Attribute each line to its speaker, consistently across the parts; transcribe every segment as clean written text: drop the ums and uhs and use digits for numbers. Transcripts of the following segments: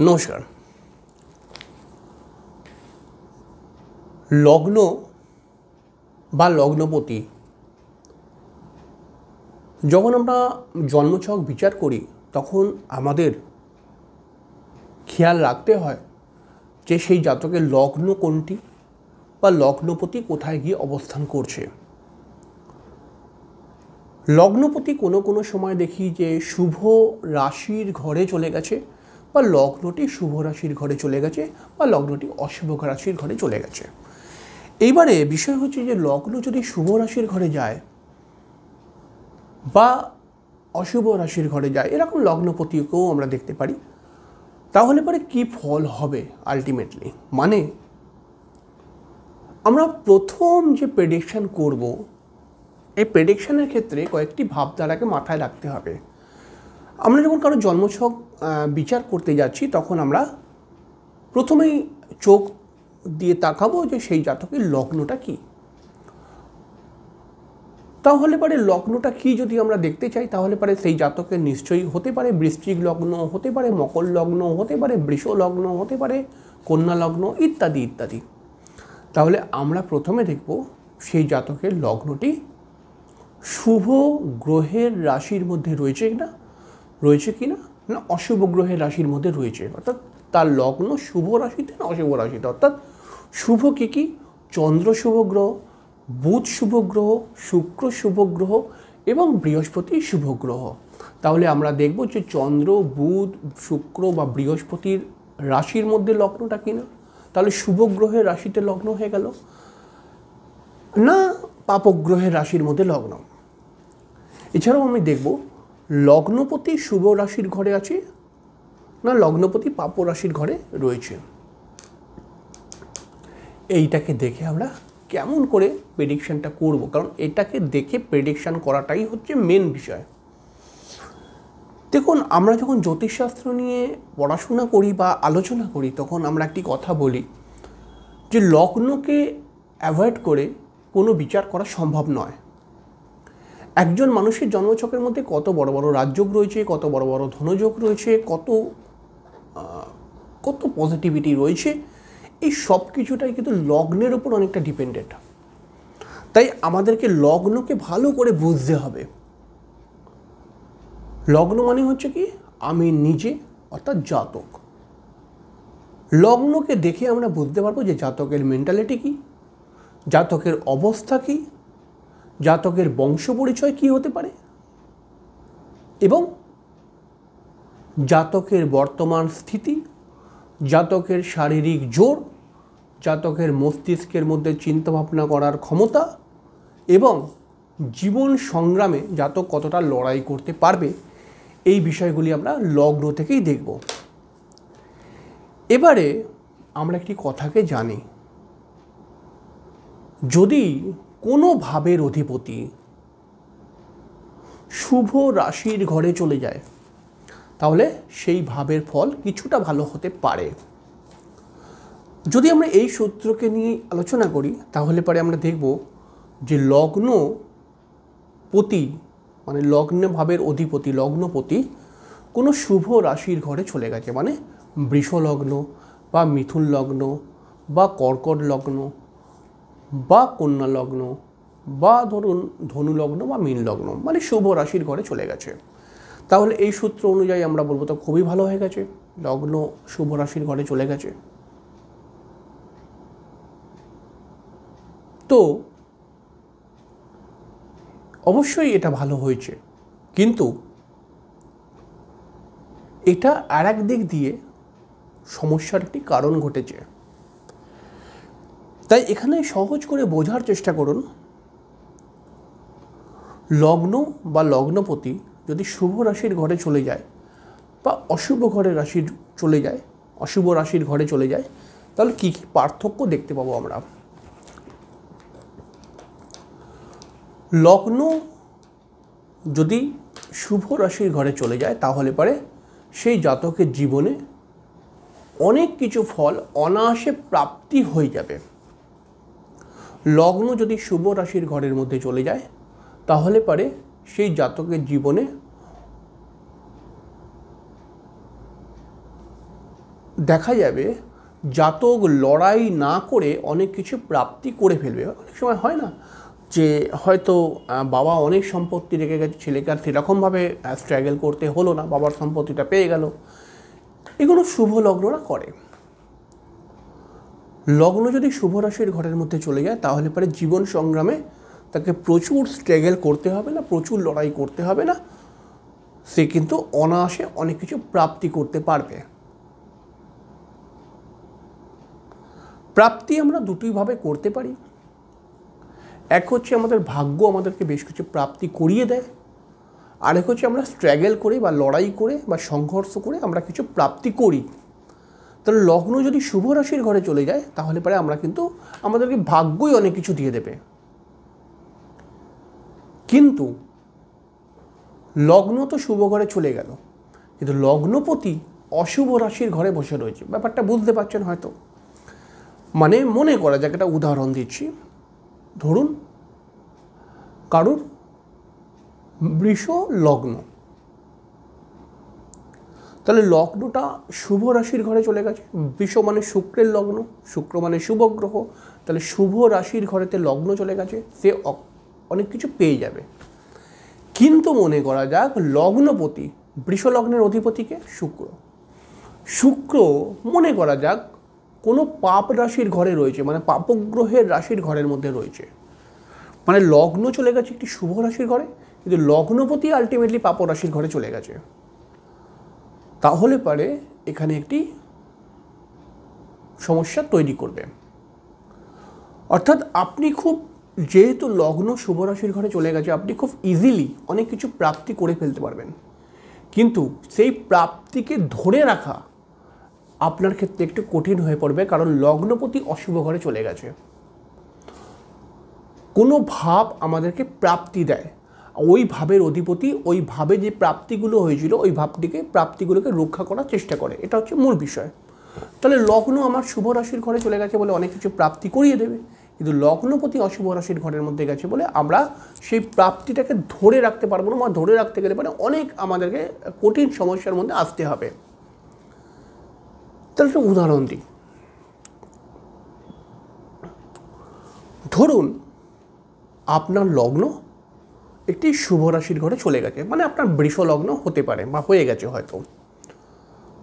Speaker 1: নমস্কার। লগ্ন বা লগ্নপতি যখন আমরা জন্মছক বিচার করি তখন আমাদের খেয়াল রাখতে হয় যে সেই জাতকের লগ্ন কোনটি বা লগ্নপতি কোথায় গিয়ে অবস্থান করছে। লগ্নপতি কোনো কোনো সময় দেখি যে শুভ রাশির ঘরে চলে গেছে বা লগ্নটি শুভ রাশির ঘরে চলে গেছে বা লগ্নটি অশুভ রাশির ঘরে চলে গেছে। এইবারে বিষয় হচ্ছে যে লগ্ন যদি শুভ রাশির ঘরে যায় বা অশুভ রাশির ঘরে যায়, এরকম লগ্নপতিকেও আমরা দেখতে পারি, তাহলে পরে কী ফল হবে আলটিমেটলি। মানে আমরা প্রথম যে প্রেডিকশান করব, এই প্রেডিকশানের ক্ষেত্রে কয়েকটি ভাবধারাকে মাথায় রাখতে হবে। আমরা যখন কারো জন্মছক বিচার করতে যাচ্ছি তখন আমরা প্রথমেই চোখ দিয়ে তাকাবো যে সেই জাতকের লগ্নটা কী। তাহলে পরে লগ্নটা কী যদি আমরা দেখতে চাই তাহলে পরে সেই জাতকের নিশ্চয়ই হতে পারে বৃশ্চিক লগ্ন, হতে পারে মকর লগ্ন, হতে পারে বৃষ লগ্ন, হতে পারে কন্যা লগ্ন ইত্যাদি ইত্যাদি। তাহলে আমরা প্রথমে দেখব সেই জাতকের লগ্নটি শুভ গ্রহের রাশির মধ্যে রয়েছে কি না অশুভ গ্রহের রাশির মধ্যে রয়েছে, অর্থাৎ তার লগ্ন শুভ রাশিতে না অশুভ রাশিতে। অর্থাৎ শুভ কী কী? চন্দ্র শুভ গ্রহ, বুধ শুভ গ্রহ, শুক্র শুভ গ্রহ এবং বৃহস্পতি শুভ গ্রহ। তাহলে আমরা দেখব যে চন্দ্র, বুধ, শুক্র বা বৃহস্পতির রাশির মধ্যে লগ্নটা কিনা। তাহলে শুভ গ্রহের রাশিতে লগ্ন হয়ে গেল না পাপগ্রহের রাশির মধ্যে লগ্ন। এছাড়াও আমি দেখব লগ্নপতি শুভ রাশির ঘরে আছে না লগ্নপতি পাপ রাশির ঘরে রয়েছে। এইটাকে দেখে আমরা কেমন করে প্রেডিকশানটা করব, কারণ এটাকে দেখে প্রেডিকশান করাটাই হচ্ছে মেন বিষয়। দেখুন, আমরা যখন জ্যোতিষশাস্ত্র নিয়ে পড়াশোনা করি বা আলোচনা করি তখন আমরা একটি কথা বলি যে লগ্নকে অ্যাভয়েড করে কোনো বিচার করা সম্ভব নয়। একজন মানুষের জন্মছকের মধ্যে কত বড় বড় রাজযোগ রয়েছে, কত বড় বড় ধনযোগ রয়েছে, কত পজিটিভিটি রয়েছে, এই সব কিছুটাই কিন্তু লগ্নের উপর অনেকটা ডিপেন্ডেন্ট। তাই আমাদেরকে লগ্নকে ভালো করে বুঝতে হবে। লগ্ন মানে হচ্ছে কি আমি নিজে, অর্থাৎ জাতক। লগ্নকে দেখে আমরা বুঝতে পারবো যে জাতকের মেন্টালিটি কী, জাতকের অবস্থা কী, জাতকের বংশ পরিচয় কী হতে পারে এবং জাতকের বর্তমান স্থিতি, জাতকের শারীরিক জোর, জাতকের মস্তিষ্কের মধ্যে চিন্তাভাবনা করার ক্ষমতা এবং জীবন সংগ্রামে জাতক কতটা লড়াই করতে পারবে, এই বিষয়গুলি আমরা লগ্ন থেকেই দেখব। এবারে আমরা একটি কথাকে জানি, যদি কোনো ভাবের অধিপতি শুভ রাশির ঘরে চলে যায় তাহলে সেই ভাবের ফল কিছুটা ভালো হতে পারে। যদি আমরা এই সূত্রকে নিয়ে আলোচনা করি তাহলে পরে আমরা দেখব যে লগ্নপতি মানে লগ্ন ভাবের অধিপতি লগ্নপতি কোনো শুভ রাশির ঘরে চলে গেছে, মানে বৃষ লগ্ন বা মিথুন লগ্ন বা কর্কট লগ্ন বা কন্যা লগ্ন বা ধরুন ধনু লগ্ন বা মীন লগ্ন, মানে শুভ রাশির ঘরে চলে গেছে। তাহলে এই সূত্র অনুযায়ী আমরা বলবো তো খুবই ভালো হয়ে গেছে, লগ্ন শুভ রাশির ঘরে চলে গেছে। তো অবশ্যই এটা ভালো হয়েছে, কিন্তু এটা আর এক দিক দিয়ে সমস্যার একটি কারণ ঘটেছে। তাই এখানে সহজ করে বোঝার চেষ্টা করুন, লগ্ন বা লগ্নপতি যদি শুভ রাশির ঘরে চলে যায় বা অশুভ রাশির ঘরে চলে যায় তাহলে কী কী পার্থক্য দেখতে পাবো আমরা। লগ্ন যদি শুভ রাশির ঘরে চলে যায় তাহলে পরে সেই জাতকের জীবনে অনেক কিছু ফল অনায়াসে প্রাপ্তি হয়ে যাবে। লগ্ন যদি শুভ রাশির ঘরের মধ্যে চলে যায় তাহলে পরে সেই জাতকের জীবনে দেখা যাবে জাতক লড়াই না করে অনেক কিছু প্রাপ্তি করে ফেলবে। অনেক সময় হয় না যে হয়তো বাবা অনেক সম্পত্তি রেখে গেছে, ছেলেকে আর সেরকমভাবে স্ট্রাগল করতে হলো না, বাবার সম্পত্তিটা পেয়ে গেল। এগুলো শুভ লগ্নরা করে। লগ্ন যদি শুভ রাশির ঘরের মধ্যে চলে যায় তাহলে পরে জীবন সংগ্রামে তাকে প্রচুর স্ট্রাগল করতে হবে না, প্রচুর লড়াই করতে হবে না, সে কিন্তু অনায়াসে অনেক কিছু প্রাপ্তি করতে পারবে। প্রাপ্তি আমরা দুটোইভাবে করতে পারি। এক হচ্ছে আমাদের ভাগ্য আমাদেরকে বেশ কিছু প্রাপ্তি করিয়ে দেয়, আরেক হচ্ছে আমরা স্ট্রাগল করে বা লড়াই করে বা সংঘর্ষ করে আমরা কিছু প্রাপ্তি করি। তাহলে লগ্ন যদি শুভ রাশির ঘরে চলে যায় তাহলে পরে আমরা কিন্তু আমাদেরকে ভাগ্যই অনেক কিছু দিয়ে দেবে। কিন্তু লগ্ন তো শুভ ঘরে চলে গেল, কিন্তু লগ্নপতি অশুভ রাশির ঘরে বসে রয়েছে। ব্যাপারটা বুঝতে পারছেন হয়তো? মানে মনে করা যাক, একটা উদাহরণ দিচ্ছি। ধরুন কারুর বৃষ লগ্ন, তাহলে লগ্নটা শুভ রাশির ঘরে চলে গেছে। বৃষ মানে শুক্রের লগ্ন, শুক্র মানে শুভ গ্রহ, তাহলে শুভ রাশির ঘরেতে লগ্ন চলে গেছে, সে অনেক কিছু পেয়ে যাবে। কিন্তু মনে করা যাক লগ্নপতি, বৃষ লগ্নের অধিপতিকে শুক্র, শুক্র মনে করা যাক কোনো পাপ রাশির ঘরে রয়েছে, মানে পাপগ্রহের রাশির ঘরের মধ্যে রয়েছে। মানে লগ্ন চলে গেছে একটি শুভ রাশির ঘরে, কিন্তু লগ্নপতি আলটিমেটলি পাপ রাশির ঘরে চলে গেছে। তাহলে পারে এখানে একটি সমস্যা তৈরি করবে। অর্থাৎ আপনি খুব, যেহেতু লগ্ন শুভ রাশির ঘরে চলে গেছে, আপনি খুব ইজিলি অনেক কিছু প্রাপ্তি করে ফেলতে পারবেন, কিন্তু সেই প্রাপ্তিকে ধরে রাখা আপনার ক্ষেত্রে একটু কঠিন হয়ে পড়বে, কারণ লগ্নপতি অশুভ ঘরে চলে গেছে। কোনো ভাব আমাদেরকে প্রাপ্তি দেয়, ওই ভাবের অধিপতি ওই ভাবে যে প্রাপ্তিগুলো হয়েছিল ওই প্রাপ্তিগুলোকে রক্ষা করার চেষ্টা করে, এটা হচ্ছে মূল বিষয়। তাহলে লগ্ন আমার শুভ রাশির ঘরে চলে গেছে বলে অনেক কিছু প্রাপ্তি করিয়ে দেবে, কিন্তু লগ্নপতি অশুভ রাশির ঘরের মধ্যে গেছে বলে আমরা সেই প্রাপ্তিটাকে ধরে রাখতে পারবো না, বা ধরে রাখতে গেলে মানে অনেক আমাদেরকে কঠিন সমস্যার মধ্যে আসতে হবে। তাহলে একটা উদাহরণ দিই। ধরুন আপনার লগ্ন একটি শুভ রাশির ঘরে চলে গেছে, মানে আপনার বৃষ লগ্ন হতে পারে বা হয়ে গেছে হয়তো।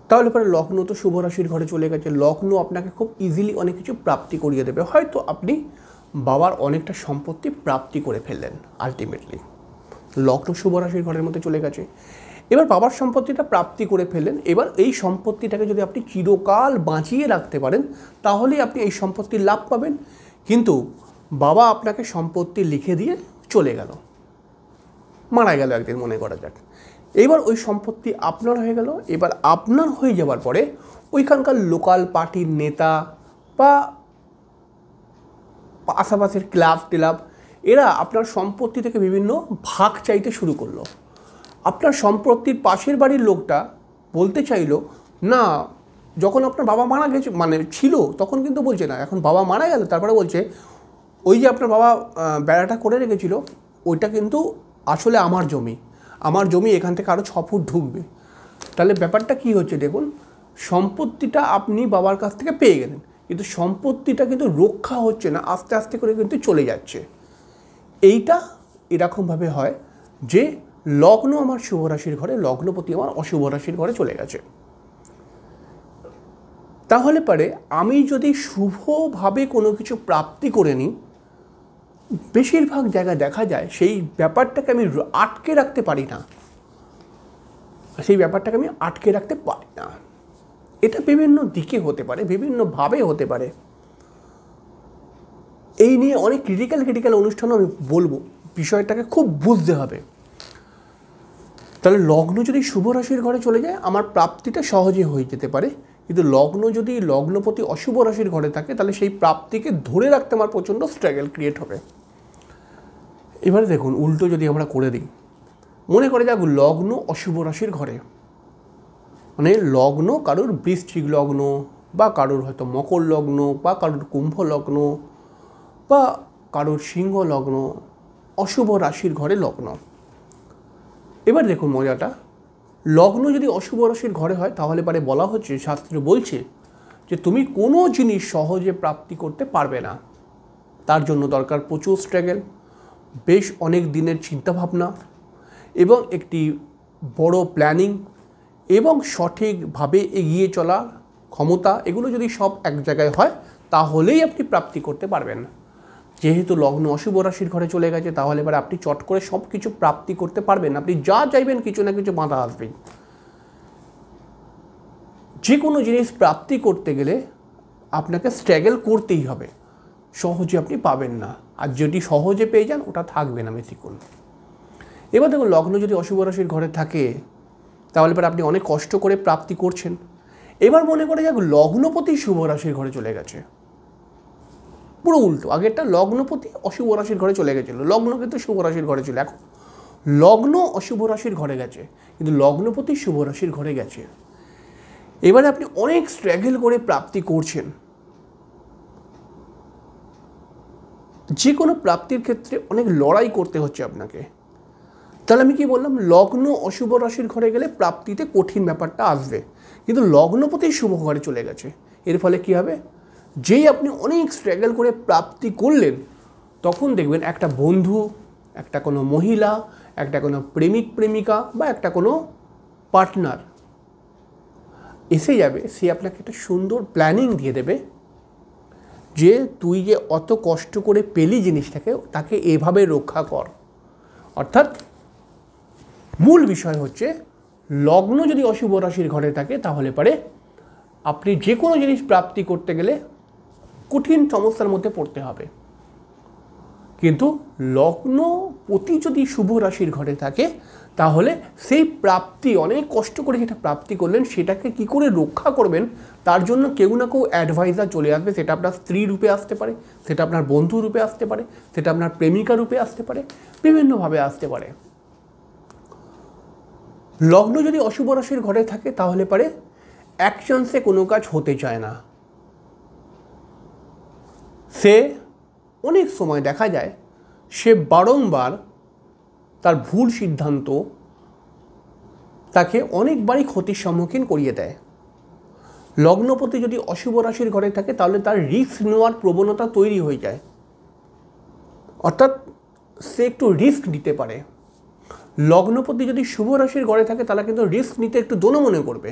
Speaker 1: তাহলে পরে লগ্ন তো শুভ রাশির ঘরে চলে গেছে, লগ্ন আপনাকে খুব ইজিলি অনেক কিছু প্রাপ্তি করিয়ে দেবে। হয়তো আপনি বাবার অনেকটা সম্পত্তি প্রাপ্তি করে ফেললেন আলটিমেটলি, লগ্ন শুভ রাশির ঘরের মধ্যে চলে গেছে। এবার বাবার সম্পত্তিটা প্রাপ্তি করে ফেললেন, এবার এই সম্পত্তিটাকে যদি আপনি চিরকাল বাঁচিয়ে রাখতে পারেন তাহলেই আপনি এই সম্পত্তির লাভ পাবেন। কিন্তু বাবা আপনাকে সম্পত্তি লিখে দিয়ে চলে গেল, মারা গেল একদিন মনে করা যাক। এবার ওই সম্পত্তি আপনার হয়ে গেল। এবার আপনার হয়ে যাওয়ার পরে ওইখানকার লোকাল পার্টির নেতা বা আশেপাশের ক্লাব এরা আপনার সম্পত্তি থেকে বিভিন্ন ভাগ চাইতে শুরু করলো। আপনার সম্পত্তির পাশের বাড়ির লোকটা বলতে চাইলো না, যখন আপনার বাবা মারা গেছে মানে ছিল তখন কিন্তু বলছে না, এখন বাবা মারা গেল তারপরে বলছে ওই যে আপনার বাবা বেড়াটা করে রেখেছিল ওইটা কিন্তু আসলে আমার জমি, এখান থেকে আরও 6 ফুট ঢুকবে। তাহলে ব্যাপারটা কি হচ্ছে দেখুন, সম্পত্তিটা আপনি বাবার কাছ থেকে পেয়ে গেলেন, কিন্তু সম্পত্তিটা কিন্তু রক্ষা হচ্ছে না, আস্তে আস্তে করে কিন্তু চলে যাচ্ছে। এইটা এরকমভাবে হয় যে লগ্ন আমার শুভ রাশির ঘরে, লগ্নপতি আমার অশুভ রাশির ঘরে চলে গেছে। তাহলে পরে আমি যদি শুভভাবে কোনো কিছু প্রাপ্তি করে নিই, বেশিরভাগ জায়গায় দেখা যায় সেই ব্যাপারটাকে আমি আটকে রাখতে পারি না, এটা বিভিন্ন দিকে হতে পারে, বিভিন্নভাবে হতে পারে। এই নিয়ে অনেক ক্রিটিক্যাল অনুষ্ঠানও আমি বলবো, বিষয়টাকে খুব বুঝতে হবে। তাহলে লগ্ন যদি শুভ রাশির ঘরে চলে যায় আমার প্রাপ্তিটা সহজে হয়ে যেতে পারে, কিন্তু লগ্ন যদি লগ্নপতি অশুভ রাশির ঘরে থাকে তাহলে সেই প্রাপ্তিকে ধরে রাখতে আমার প্রচণ্ড স্ট্রাগল ক্রিয়েট হবে। এবারে দেখুন উল্টো যদি আমরা করে দিই, মনে করে যাক লগ্ন অশুভ রাশির ঘরে, মানে লগ্ন কারোর বৃশ্চিক লগ্ন বা কারোর হয়তো মকর লগ্ন বা কারোর কুম্ভ লগ্ন বা কারোর সিংহ লগ্ন, অশুভ রাশির ঘরে লগ্ন। এবার দেখুন মজাটা, লগ্ন যদি অশুভ রাশির ঘরে হয় তাহলে পরে বলা হচ্ছে, শাস্ত্র বলছে যে তুমি কোনো জিনিস সহজে প্রাপ্তি করতে পারবে না। তার জন্য দরকার প্রচুর স্ট্রাগল, বেশ অনেক দিনের চিন্তাভাবনা এবং একটি বড় প্ল্যানিং এবং সঠিকভাবে এগিয়ে চলার ক্ষমতা। এগুলো যদি সব এক জায়গায় হয় তাহলেই আপনি প্রাপ্তি করতে পারবেন। যেহেতু লগ্ন অশুভ রাশির ঘরে চলে গেছে তাহলে এবার আপনি চট করে সব কিছু প্রাপ্তি করতে পারবেন। আপনি যা চাইবেন কিছু না কিছু বাধা আসবেই। যে কোনো জিনিস প্রাপ্তি করতে গেলে আপনাকে স্ট্রাগল করতেই হবে, সহজে আপনি পাবেন না। আর যদি সহজে পেয়ে যান ওটা থাকবে না বেশিক্ষণ। এবার দেখুন, লগ্ন যদি অশুভ রাশির ঘরে থাকে তাহলে এবার আপনি অনেক কষ্ট করে প্রাপ্তি করছেন। এবার মনে করে যাক লগ্নপতি শুভ রাশির ঘরে চলে গেছে, পুরো উল্টো। আগেরটা লগ্নপতি অশুভ রাশির ঘরে চলে গেছিলো, লগ্ন কিন্তু শুভ রাশির ঘরে ছিল। এখন লগ্ন অশুভ রাশির ঘরে গেছে কিন্তু লগ্নপতি শুভ রাশির ঘরে গেছে। এবারে আপনি অনেক স্ট্রাগল করে প্রাপ্তি করছেন। যে কোনো প্রাপ্তির ক্ষেত্রে অনেক লড়াই করতে হচ্ছে আপনাকে। তাহলে আমি কি বললাম, লগ্ন অশুভ রাশির ঘরে গেলে প্রাপ্তিতে কঠিন ব্যাপারটা আসবে, কিন্তু লগ্নপতি শুভ ঘরে চলে গেছে। এর ফলে কি হবে, যেই আপনি অনেক স্ট্রাগল করে প্রাপ্তি করলেন তখন দেখবেন একটা বন্ধু, একটা কোনো মহিলা, একটা কোনো প্রেমিক প্রেমিকা বা একটা কোনো পার্টনার এসে যাবে। সে আপনাকে একটা সুন্দর প্ল্যানিং দিয়ে দেবে যে তুই যে অত কষ্ট করে পেলি জিনিসটাকে, তাকে এভাবে রক্ষা কর। অর্থাৎ মূল বিষয় হচ্ছে, লগ্ন যদি অশুভ রাশির ঘরে থাকে তাহলে পরে আপনি যে কোনো জিনিস প্রাপ্তি করতে গেলে কঠিন সমস্যার মধ্যে পড়তে হবে। কিন্তু লগ্নপতি যদি শুভ রাশির ঘরে থাকে তাহলে সেই প্রাপ্তি, অনেক কষ্ট করে যেটা প্রাপ্তি করলেন সেটাকে কি করে রক্ষা করবেন তার জন্য কেউ না কেউ অ্যাডভাইজার চলে আসবে। সেটা আপনার স্ত্রী রূপে আসতে পারে, সেটা আপনার বন্ধু রূপে আসতে পারে, সেটা আপনার প্রেমিকা রূপে আসতে পারে, বিভিন্নভাবে আসতে পারে। লগ্ন যদি অশুভ রাশির ঘরে থাকে তাহলে পারে এক চান্সে কোনো কাজ হতে চায় না। সে অনেক সময় দেখা যায় সে বারংবার তার ভুল সিদ্ধান্ত তাকে অনেকবারই ক্ষতির সম্মুখীন করিয়ে দেয়। লগ্নপতি যদি অশুভ রাশির ঘরে থাকে তাহলে তার রিস্ক নেওয়ার প্রবণতা তৈরি হয়ে যায়, অর্থাৎ সে একটু রিস্ক নিতে পারে। লগ্নপতি যদি শুভ রাশির ঘরে থাকে তাহলে কিন্তু রিস্ক নিতে একটু দোনো মনে করবে,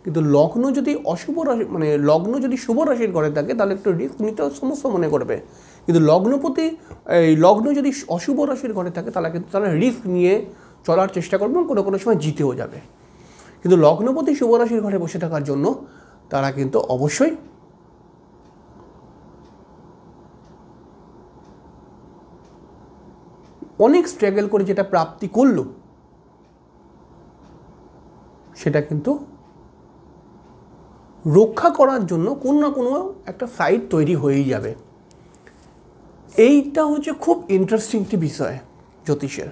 Speaker 1: কিন্তু লগ্ন যদি অশুভ রাশি লগ্ন যদি শুভ রাশির ঘরে থাকে তাহলে একটু রিস্ক নিতেও সমস্যা মনে করবে। কিন্তু লগ্ন যদি অশুভ রাশির ঘরে থাকে তাহলে কিন্তু তারা রিস্ক নিয়ে চলার চেষ্টা করবে এবং কোনো কোনো সময় জিতেও যাবে। কিন্তু লগ্নপতি শুভ রাশির ঘরে বসে থাকার জন্য তারা কিন্তু অবশ্যই অনেক স্ট্রাগল করে যেটা প্রাপ্তি করলো সেটা কিন্তু রক্ষা করার জন্য কোনো না কোনো একটা সাইড তৈরি হয়েই যাবে। এইটা হচ্ছে খুব ইন্টারেস্টিং একটি বিষয় জ্যোতিষের।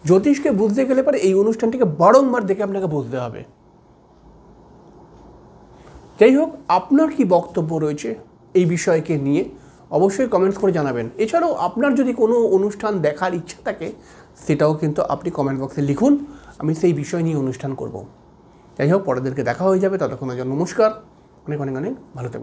Speaker 1: জ্যোতিষকে বুঝতে গেলে পরে এই অনুষ্ঠানটিকে বারংবার দেখে আপনাকে বুঝতে হবে। যাই হোক, আপনার কি বক্তব্য রয়েছে এই বিষয়কে নিয়ে অবশ্যই কমেন্টস করে জানাবেন। এছাড়াও আপনার যদি কোনো অনুষ্ঠান দেখার ইচ্ছা থাকে সেটাও কিন্তু আপনি কমেন্ট বক্সে লিখুন, আমি সেই বিষয় নিয়ে অনুষ্ঠান করব। যাই হোক, পরেদেরকে দেখা হয়ে যাবে। ততক্ষণের জন্য নমস্কার, অনেক অনেক অনেক ভালো থাকবেন।